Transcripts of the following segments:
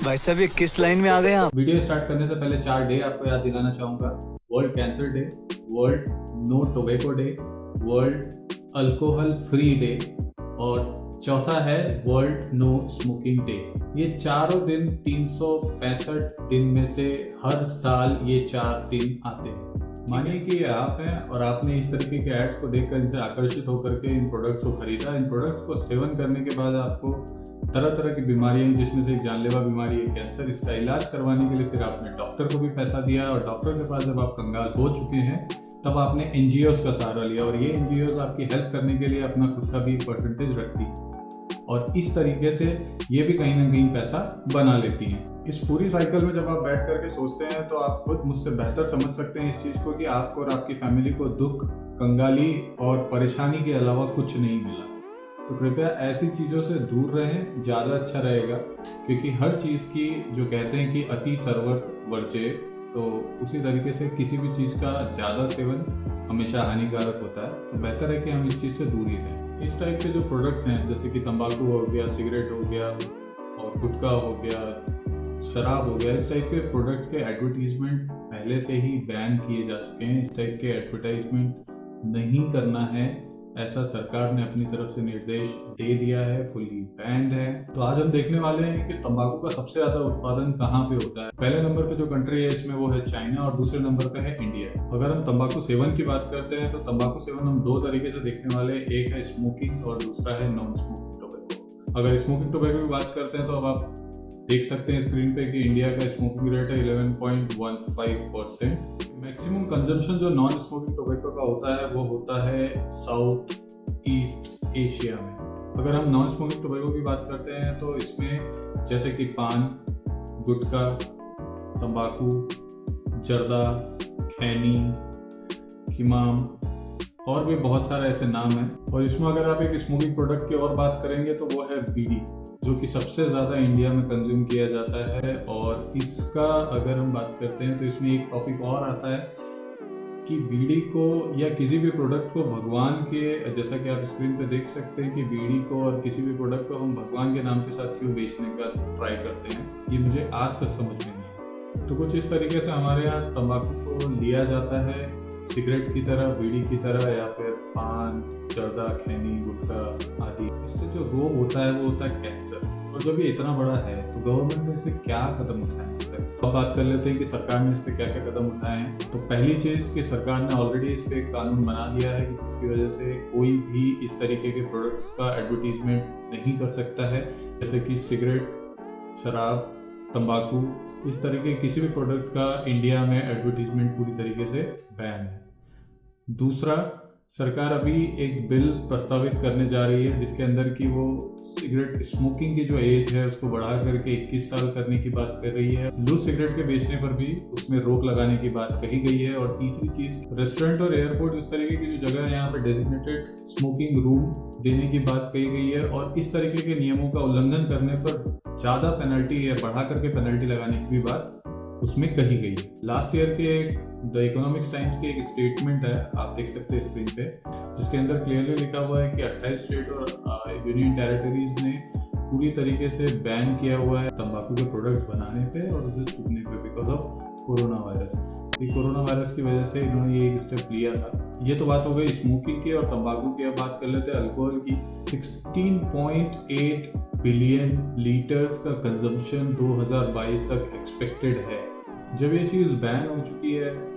भाई साहब ये किस लाइन में आ गए आप? वीडियो स्टार्ट करने से पहले 4 डे आपको याद दिलाना चाहूंगा। World cancer day, world no tobacco day, world alcohol free day और चौथा है वर्ल्ड नो स्मोकिंग डे। ये चारों दिन 365 दिन में से हर साल ये 4 दिन आते हैं। मानिए कि ये आप हैं और आपने इस तरीके के एड्स को देखकर इनसे आकर्षित होकर के इन प्रोडक्ट्स को खरीदा। इन प्रोडक्ट्स को सेवन करने के बाद आपको तरह तरह की बीमारियां, जिसमें से एक जानलेवा बीमारी है कैंसर, इसका इलाज करवाने के लिए फिर आपने डॉक्टर को भी पैसा दिया और डॉक्टर के पास जब आप कंगाल हो चुके हैं तब आपने एनजीओज का सहारा लिया और ये एनजीओज आपकी हेल्प करने के लिए अपना खुद का भी एक परसेंटेज रखती है और इस तरीके से ये भी कहीं ना कहीं पैसा बना लेती हैं। इस पूरी साइकिल में जब आप बैठ करके सोचते हैं तो आप खुद मुझसे बेहतर समझ सकते हैं इस चीज़ को कि आपको और आपकी फैमिली को दुख, कंगाली और परेशानी के अलावा कुछ नहीं मिला। तो कृपया ऐसी चीज़ों से दूर रहें, ज़्यादा अच्छा रहेगा, क्योंकि हर चीज़ की जो कहते हैं कि अति सर्वत्र वर्ज्य, तो उसी तरीके से किसी भी चीज़ का ज़्यादा सेवन हमेशा हानिकारक होता है। तो बेहतर है कि हम इस चीज़ से दूर ही रहें। इस टाइप के जो प्रोडक्ट्स हैं जैसे कि तंबाकू हो गया, सिगरेट हो गया और गुटखा हो गया, शराब हो गया, इस टाइप के प्रोडक्ट्स के एडवर्टीजमेंट पहले से ही बैन किए जा चुके हैं। इस टाइप के एडवर्टाइजमेंट नहीं करना है, ऐसा सरकार ने अपनी तरफ से निर्देश दे दिया है, फुल्ली बैंड है। तो आज हम देखने वाले हैं कि तंबाकू का सबसे ज्यादा उत्पादन कहाँ पे होता है। पहले नंबर पे जो कंट्री है इसमें वो है चाइना और दूसरे नंबर पे है इंडिया। अगर हम तंबाकू सेवन की बात करते हैं तो तंबाकू सेवन हम 2 तरीके से देखने वाले हैं, एक है स्मोकिंग और दूसरा है नॉन स्मोकिंग टोबैको। अगर स्मोकिंग टोबैको की बात करते हैं तो अब आप देख सकते हैं स्क्रीन पे कि इंडिया का स्मोकिंग रेट है 11.15%। मैक्सिमम कंजम्पशन जो नॉन स्मोकिंग टोबैको का होता है वो होता है साउथ ईस्ट एशिया में। अगर हम नॉन स्मोकिंग टोबैको की बात करते हैं तो इसमें जैसे कि पान, गुटखा, तंबाकू, जर्दा, खैनी, खिमाम और भी बहुत सारे ऐसे नाम हैं। और इसमें अगर आप एक स्मोकिंग प्रोडक्ट की और बात करेंगे तो वो है बीड़ी, जो कि सबसे ज़्यादा इंडिया में कंज्यूम किया जाता है। और इसका अगर हम बात करते हैं तो इसमें एक टॉपिक और आता है कि बीड़ी को या किसी भी प्रोडक्ट को भगवान के, जैसा कि आप स्क्रीन पे देख सकते हैं कि बीड़ी को और किसी भी प्रोडक्ट को हम भगवान के नाम के साथ क्यों बेचने का ट्राई करते हैं, ये मुझे आज तक समझ में नहीं आया। तो कुछ इस तरीके से हमारे यहाँ तंबाकू को लिया जाता है सिगरेट की तरह, बीड़ी की तरह, या फिर पान, जर्दा, खैनी, गुटखा आदि। इससे जो रोग होता है वो होता है कैंसर। और जब ये इतना बड़ा है तो गवर्नमेंट ने इसे क्या कदम उठाए हैं तक। अब बात कर लेते हैं कि सरकार ने इस पर क्या क्या कदम उठाए हैं। तो पहली चीज़ कि सरकार ने ऑलरेडी इस पर एक कानून बना दिया है कि जिसकी वजह से कोई भी इस तरीके के प्रोडक्ट्स का एडवर्टीजमेंट नहीं कर सकता है, जैसे कि सिगरेट, शराब, तंबाकू, इस तरीके किसी भी प्रोडक्ट का इंडिया में एडवर्टीजमेंट पूरी तरीके से बैन है। दूसरा, सरकार अभी एक बिल प्रस्तावित करने जा रही है जिसके अंदर कि वो सिगरेट स्मोकिंग की जो एज है उसको बढ़ा करके 21 साल करने की बात कर रही है। लूज सिगरेट के बेचने पर भी उसमें रोक लगाने की बात कही गई है। और तीसरी चीज, रेस्टोरेंट और एयरपोर्ट, इस तरीके की जो जगह है यहाँ पे डेजिग्नेटेड स्मोकिंग रूम देने की बात कही गई है और इस तरीके के नियमों का उल्लंघन करने पर ज्यादा पेनल्टी या बढ़ा करके पेनल्टी लगाने की भी बात उसमें कही गई है। लास्ट ईयर के द इकोनॉमिक्स टाइम्स की एक स्टेटमेंट है, आप देख सकते हैं स्क्रीन पे, जिसके अंदर क्लियरली लिखा हुआ है कि 28 स्टेट और यूनियन टेरिटरीज ने पूरी तरीके से बैन किया हुआ है तंबाकू के प्रोडक्ट्स बनाने पे और उसे थूकने पे बिकॉज ऑफ कोरोना वायरस। ये कोरोना वायरस की वजह से इन्होंने ये एक स्टेप लिया था। ये तो बात हो गई स्मोकिंग की और तंबाकू की। अब बात कर लेते हैं अल्कोहल की। 16.8 बिलियन लीटर्स का कंजम्पशन 2022 तक एक्सपेक्टेड है। जब ये चीज़ बैन हो चुकी है,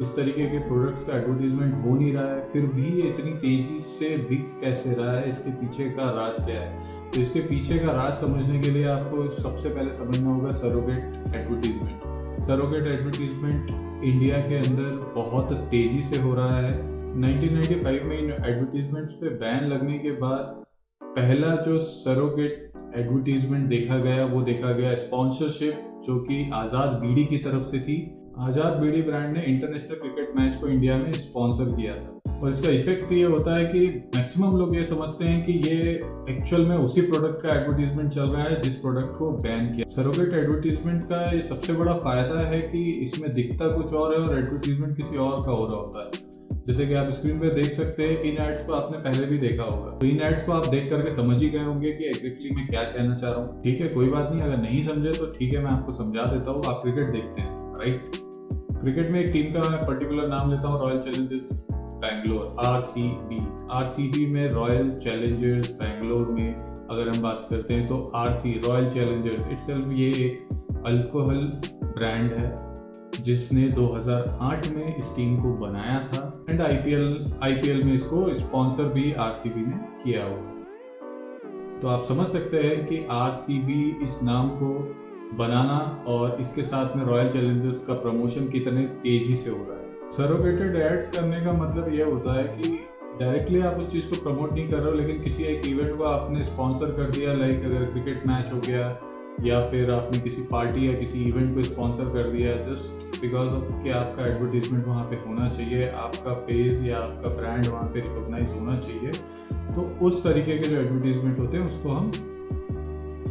इस तरीके के प्रोडक्ट्स का एडवर्टीजमेंट हो नहीं रहा है, फिर भी ये इतनी तेजी से बिक कैसे रहा है, इसके पीछे का राज क्या है। तो इसके पीछे का राज समझने के लिए आपको सबसे पहले समझना होगा surrogate advertisement. Surrogate advertisement India के अंदर बहुत तेजी से हो रहा है। 1995 में इन एडवर्टीजमेंट्स पे बैन लगने के बाद पहला जो सरोगेट एडवर्टीजमेंट देखा गया वो देखा गया स्पॉन्सरशिप, जो कि आज़ाद बीड़ी की तरफ से थी। आज़ाद बीड़ी ब्रांड ने इंटरनेशनल क्रिकेट मैच को इंडिया में स्पॉन्सर किया था और इसका इफेक्ट ये होता है कि मैक्सिमम लोग ये समझते हैं कि ये एक्चुअल में उसी प्रोडक्ट का एडवर्टीजमेंट चल रहा है जिस प्रोडक्ट को बैन किया। सरोगेट एडवर्टीजमेंट का ये सबसे बड़ा फायदा है कि इसमें दिखता कुछ और है और एडवर्टीजमेंट किसी और का हो रहा होता है। जैसे कि आप स्क्रीन पे देख सकते हैं, इन एड्स को आपने पहले भी देखा होगा, तो इन एड्स को आप देख करके समझ ही गए होंगे कि एग्जैक्टली मैं क्या कहना चाह रहा हूँ। ठीक है, कोई बात नहीं, अगर नहीं समझे तो ठीक है, मैं आपको समझा देता हूँ। आप क्रिकेट देखते हैं, राइट? क्रिकेट में एक टीम का मैं पर्टिकुलर नाम लेता हूँ, royal Challengers Bangalore, RCB। RCB में रॉयल चैलेंजर्स बैंगलोर में अगर हम बात करते हैं तो रॉयल चैलेंजर्स इटसेल्फ ये एक अल्कोहल ब्रांड है जिसने 2008 में इस टीम को बनाया था एंड IPL में इसको स्पॉन्सर भी RCB ने किया हुआ। तो आप समझ सकते हैं कि RCB इस नाम को बनाना और इसके साथ में रॉयल चैलेंजर्स का प्रमोशन कितने तेजी से हो रहा है। सरोगेटेड एड्स करने का मतलब यह होता है कि डायरेक्टली आप उस चीज़ को प्रमोट नहीं कर रहे हो, लेकिन किसी एक इवेंट को आपने स्पॉन्सर कर दिया, लाइक अगर क्रिकेट मैच हो गया या फिर आपने किसी पार्टी या किसी इवेंट को स्पॉन्सर कर दिया जस्ट बिकॉज ऑफ कि आपका एडवर्टीजमेंट वहाँ पे होना चाहिए, आपका फेस या आपका ब्रांड वहाँ पे रिकॉग्नाइज होना चाहिए। तो उस तरीके के जो एडवर्टीजमेंट होते हैं उसको हम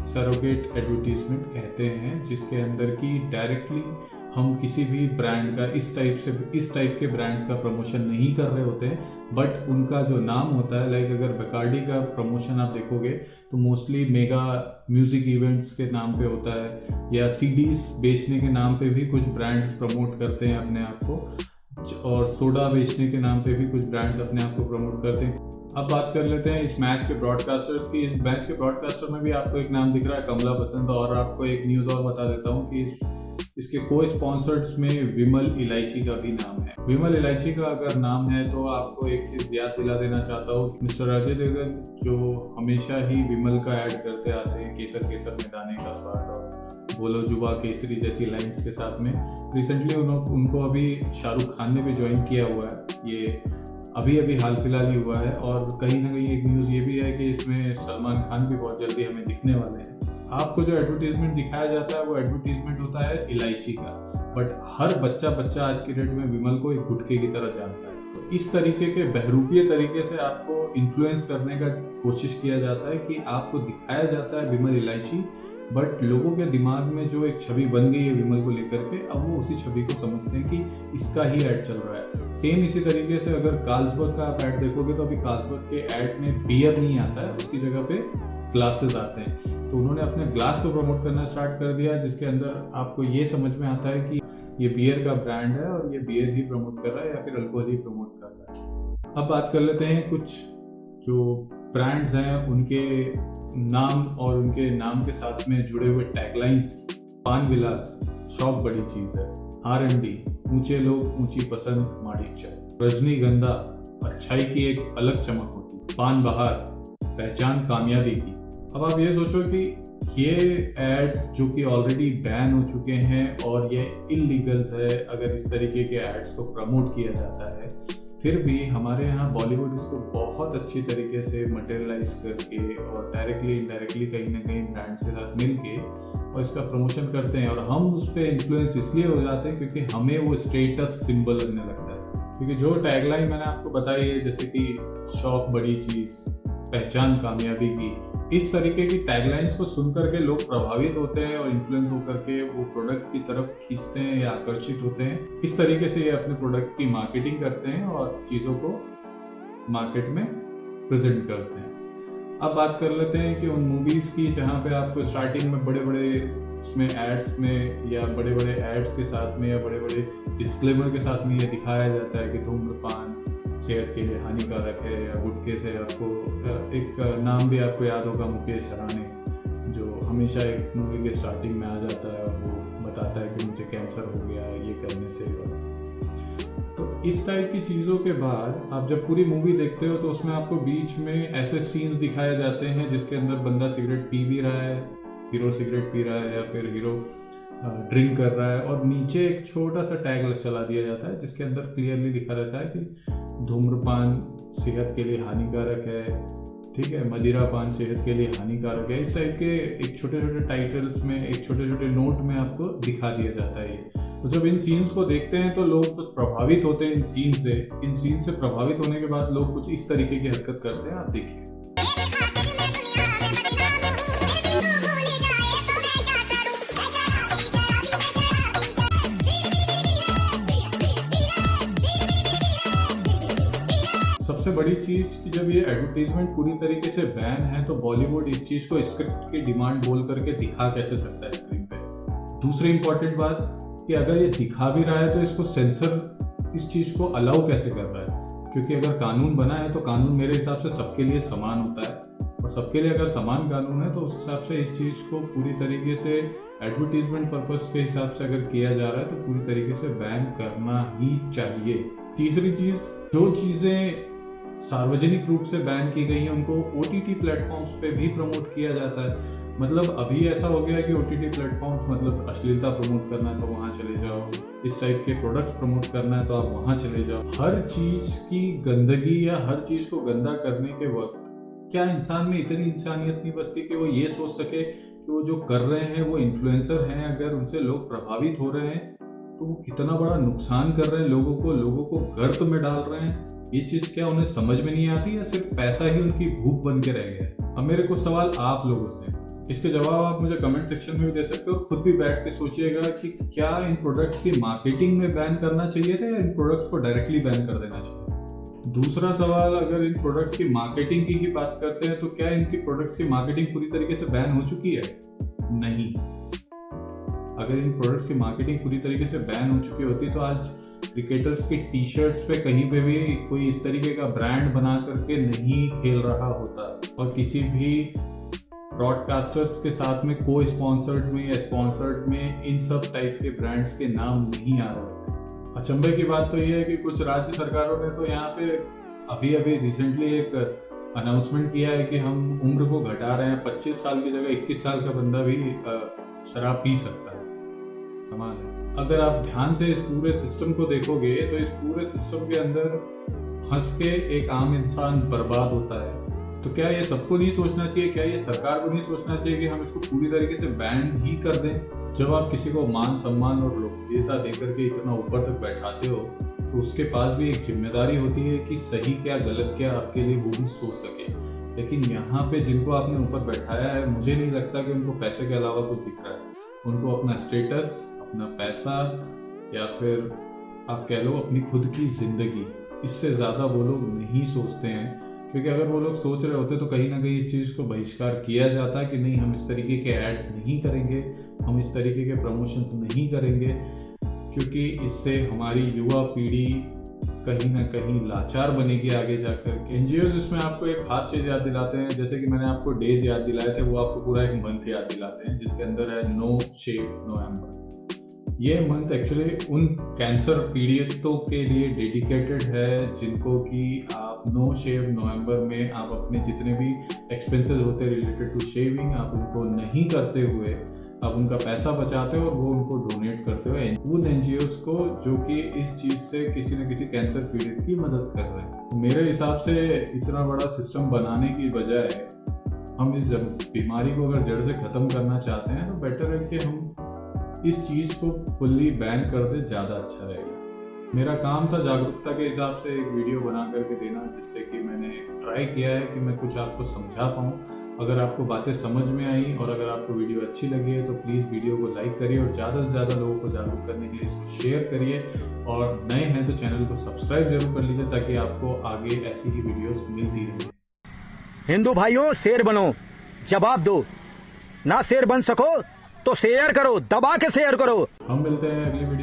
सरोगेट एडवर्टीजमेंट कहते हैं, जिसके अंदर की डायरेक्टली हम किसी भी ब्रांड का इस टाइप के ब्रांड्स का प्रमोशन नहीं कर रहे होते हैं, बट उनका जो नाम होता है, लाइक अगर बेकार्डी का प्रमोशन आप देखोगे तो मोस्टली मेगा म्यूजिक इवेंट्स के नाम पे होता है, या CDs बेचने के नाम पे भी कुछ ब्रांड्स प्रमोट करते हैं अपने आप को, और सोडा बेचने के नाम पे भी कुछ ब्रांड्स अपने आप को प्रमोट करते हैं। अब बात कर लेते हैं इस मैच के ब्रॉडकास्टर्स की। इस मैच के ब्रॉडकास्टर में भी आपको एक नाम दिख रहा है, कमला बसंत, और आपको एक न्यूज़ और बता देता हूँ कि इसके को स्पॉन्सर्स में विमल इलायची का भी नाम है। विमल इलायची का अगर नाम है तो आपको एक चीज़ याद दिला देना चाहता हूँ, मिस्टर अजय देवगन जो हमेशा ही विमल का ऐड करते आते हैं, केसर केसर में दाने का स्वाद और बोलो जुबा केसरी जैसी लाइंस के साथ में। रिसेंटली उनको अभी शाहरुख खान ने भी ज्वाइन किया हुआ है, ये अभी हाल फिलहाल ही हुआ है, और कहीं ना कहीं एक न्यूज़ ये भी है कि इसमें सलमान खान भी बहुत जल्दी हमें दिखने वाले हैं। आपको जो एडवर्टीजमेंट दिखाया जाता है वो एडवर्टीजमेंट होता है इलायची का, बट हर बच्चा आज की डेट में विमल को एक गुटके की तरह जानता है। तो इस तरीके के बहरूपीय तरीके से आपको इन्फ्लुएंस करने का कोशिश किया जाता है कि आपको दिखाया जाता है विमल इलायची, बट लोगों के दिमाग में जो एक छवि बन गई है विमल को लेकर के, अब वो उसी छवि को समझते हैं कि इसका ही ऐड चल रहा है। सेम इसी तरीके से अगर कार्ल्सबर्ग का आप ऐड देखोगे तो अभी कार्ल्सबर्ग के ऐड में बियर नहीं आता है, उसकी जगह पे ग्लासेस आते हैं। तो उन्होंने अपने ग्लास को प्रमोट करना स्टार्ट कर दिया, जिसके अंदर आपको ये समझ में आता है कि ये बियर का ब्रांड है और ये बियर ही प्रमोट कर रहा है या फिर अल्कोहल ही प्रमोट कर रहा है। अब बात कर लेते हैं कुछ जो ब्रांड्स हैं उनके नाम और उनके नाम के साथ में जुड़े हुए टैगलाइंस। पान विलास, शौक बड़ी चीज है। R&D, ऊंचे लोग ऊंची पसंद माणिक चाय। रजनीगंधा, अच्छाई की एक अलग चमक होती। पान बहार, पहचान कामयाबी की। अब आप ये सोचो कि ये एड्स जो कि ऑलरेडी बैन हो चुके हैं और ये इलीगल्स है, अगर इस तरीके के एड्स को प्रमोट किया जाता है, फिर भी हमारे यहाँ बॉलीवुड इसको बहुत अच्छी तरीके से मटेरियलाइज करके और डायरेक्टली इनडायरेक्टली कहीं ना कहीं ब्रांड्स के साथ मिलके और इसका प्रमोशन करते हैं, और हम उस पर इन्फ्लुएंस इसलिए हो जाते हैं क्योंकि हमें वो स्टेटस सिंबल लगने लगता है। क्योंकि जो टैगलाइन मैंने आपको बताई है, जैसे कि शौक बड़ी चीज़, पहचान कामयाबी की, इस तरीके की टैगलाइंस को सुन करके लोग प्रभावित होते हैं और इन्फ्लुएंस होकर के वो प्रोडक्ट की तरफ खींचते हैं या आकर्षित होते हैं। इस तरीके से ये अपने प्रोडक्ट की मार्केटिंग करते हैं और चीज़ों को मार्केट में प्रेजेंट करते हैं। अब बात कर लेते हैं कि उन मूवीज़ की जहाँ पे आपको स्टार्टिंग में बड़े बड़े उसमें एड्स में या बड़े बड़े एड्स के साथ में या बड़े बड़े डिस्क्लेमर के साथ में ये दिखाया जाता है कि धूम्रपान सेहत के लिए हानिकारक है, या गुटखे से आपको एक नाम भी आपको याद होगा, मुकेश हराने, जो हमेशा एक मूवी के स्टार्टिंग में आ जाता है और वो बताता है कि मुझे कैंसर हो गया ये करने से। तो इस टाइप की चीज़ों के बाद आप जब पूरी मूवी देखते हो तो उसमें आपको बीच में ऐसे सीन्स दिखाए जाते हैं जिसके अंदर बंदा सिगरेट पी भी रहा है, हीरो सिगरेट पी रहा है या फिर हीरो ड्रिंक कर रहा है, और नीचे एक छोटा सा टैग चला दिया जाता है जिसके अंदर क्लियरली लिखा रहता है कि धूम्रपान सेहत के लिए हानिकारक है, ठीक है, मदिरापान सेहत के लिए हानिकारक है। इस टाइप के एक छोटे छोटे टाइटल्स में, एक छोटे छोटे नोट में आपको दिखा दिया जाता है। तो जब इन सीन्स को देखते हैं तो लोग कुछ प्रभावित होते हैं इन सीन से प्रभावित होने के बाद लोग कुछ इस तरीके की हरकत करते हैं। आप देखिए, सबसे बड़ी चीज कि जब ये एडवर्टीजमेंट पूरी तरीके से बैन है तो बॉलीवुड इस चीज को स्क्रिप्ट की डिमांड बोल करके दिखा कैसे सकता है स्क्रीन पे। दूसरी इंपॉर्टेंट बात कि अगर ये दिखा भी रहा है तो इसको सेंसर इस चीज को अलाउ कैसे कर रहा है, क्योंकि अगर कानून बना है तो कानून मेरे हिसाब से सबके लिए समान होता है, और सबके लिए अगर समान कानून है तो उस हिसाब से इस चीज को पूरी तरीके से एडवर्टीजमेंट पर्पस के हिसाब से अगर किया जा रहा है तो पूरी तरीके से बैन करना ही चाहिए। तीसरी चीज, जो चीजें सार्वजनिक रूप से बैन की गई हैं उनको OTT प्लेटफॉर्म्स पे भी प्रमोट किया जाता है। मतलब अभी ऐसा हो गया है कि OTT प्लेटफॉर्म्स मतलब अश्लीलता प्रमोट करना है तो वहाँ चले जाओ, इस टाइप के प्रोडक्ट्स प्रमोट करना है तो आप वहाँ चले जाओ। हर चीज की गंदगी या हर चीज को गंदा करने के वक्त क्या इंसान में इतनी इंसानियत नहीं बचती कि वो ये सोच सके कि वो जो कर रहे हैं वो इन्फ्लुएंसर हैं, अगर उनसे लोग प्रभावित हो रहे हैं तो वो कितना बड़ा नुकसान कर रहे हैं लोगों को गर्त में डाल रहे हैं। ये चीज क्या उन्हें समझ में नहीं आती या सिर्फ पैसा ही उनकी भूख बन के रह गया? अब मेरे को सवाल आप लोगों से, इसके जवाब आप मुझे कमेंट सेक्शन में भी दे सकते हो और खुद भी बैठ के सोचिएगा कि क्या इन प्रोडक्ट्स की मार्केटिंग में बैन करना चाहिए था या इन प्रोडक्ट्स को डायरेक्टली बैन कर देना चाहिए। दूसरा सवाल, अगर इन प्रोडक्ट्स की मार्केटिंग की ही बात करते हैं तो क्या इनकी प्रोडक्ट्स की मार्केटिंग पूरी तरीके से बैन हो चुकी है? नहीं। अगर इन प्रोडक्ट्स की मार्केटिंग पूरी तरीके से बैन हो चुकी होती तो आज क्रिकेटर्स की टी शर्ट्स पे कहीं पे भी कोई इस तरीके का ब्रांड बना करके नहीं खेल रहा होता और किसी भी ब्रॉडकास्टर्स के साथ में को स्पॉन्सर्ड में या स्पॉन्सर्ड में इन सब टाइप के ब्रांड्स के नाम नहीं आ रहे होते। अचंभे की बात तो ये है कि कुछ राज्य सरकारों ने तो यहाँ पे अभी रिसेंटली एक अनाउंसमेंट किया है कि हम उम्र को घटा रहे हैं, 25 साल की जगह 21 साल का बंदा भी शराब पी सकता है। कमाल है। अगर आप ध्यान से इस पूरे सिस्टम को देखोगे तो इस पूरे सिस्टम के अंदर फंस के एक आम इंसान बर्बाद होता है। तो क्या ये सबको नहीं सोचना चाहिए, क्या ये सरकार को नहीं सोचना चाहिए कि हम इसको पूरी तरीके से बैन ही कर दें? जब आप किसी को मान सम्मान और लोकप्रियता देकर के इतना ऊपर तक बैठाते हो तो उसके पास भी एक जिम्मेदारी होती है कि सही क्या गलत क्या आपके लिए वो भी सोच सके। लेकिन यहाँ पे जिनको आपने ऊपर बैठाया है, मुझे नहीं लगता कि उनको पैसे के अलावा कुछ दिख रहा है। उनको अपना स्टेटस, अपना पैसा या फिर आप कह लो अपनी खुद की जिंदगी, इससे ज़्यादा वो लोग नहीं सोचते हैं। क्योंकि अगर वो लोग सोच रहे होते तो कहीं ना कहीं इस चीज़ को बहिष्कार किया जाता कि नहीं, हम इस तरीके के एड्स नहीं करेंगे, हम इस तरीके के प्रमोशंस नहीं करेंगे, क्योंकि इससे हमारी युवा पीढ़ी कहीं ना कहीं लाचार बनेगी आगे जाकर। एनजीओज इसमें आपको एक खास चीज़ याद दिलाते हैं, जैसे कि मैंने आपको डेज याद दिलाए थे, वो आपको पूरा एक मंथ याद दिलाते हैं जिसके अंदर है नो शेव नवंबर। ये मंथ एक्चुअली उन कैंसर पीड़ितों के लिए डेडिकेटेड है जिनको कि आप नो शेव नवंबर में आप अपने जितने भी एक्सपेंसेस होते हैं रिलेटेड टू शेविंग, आप उनको नहीं करते हुए आप उनका पैसा बचाते हो और वो उनको डोनेट करते हो उन एनजीओज को जो कि इस चीज़ से किसी न किसी कैंसर पीड़ित की मदद कर रहे हैं। मेरे हिसाब से इतना बड़ा सिस्टम बनाने की बजाय हम इस बीमारी को अगर जड़ से ख़त्म करना चाहते हैं तो बेटर है कि हम इस चीज़ को फुल्ली बैन कर दे, ज़्यादा अच्छा रहेगा। मेरा काम था जागरूकता के हिसाब से एक वीडियो बना करके देना, जिससे कि मैंने ट्राई किया है कि मैं कुछ आपको समझा पाऊँ। अगर आपको बातें समझ में आई और अगर आपको वीडियो अच्छी लगी है तो प्लीज़ वीडियो को लाइक करिए और ज़्यादा से ज़्यादा लोगों को जागरूक करने के लिए इसको शेयर करिए, और नए हैं तो चैनल को सब्सक्राइब जरूर कर लीजिए ताकि आपको आगे ऐसी ही वीडियोस मिलती रहे। हिंदू भाइयों, शेर बनो, जवाब दो। ना शेर बन सको तो शेयर करो, दबा के शेयर करो। हम मिलते हैं अगली वीडियो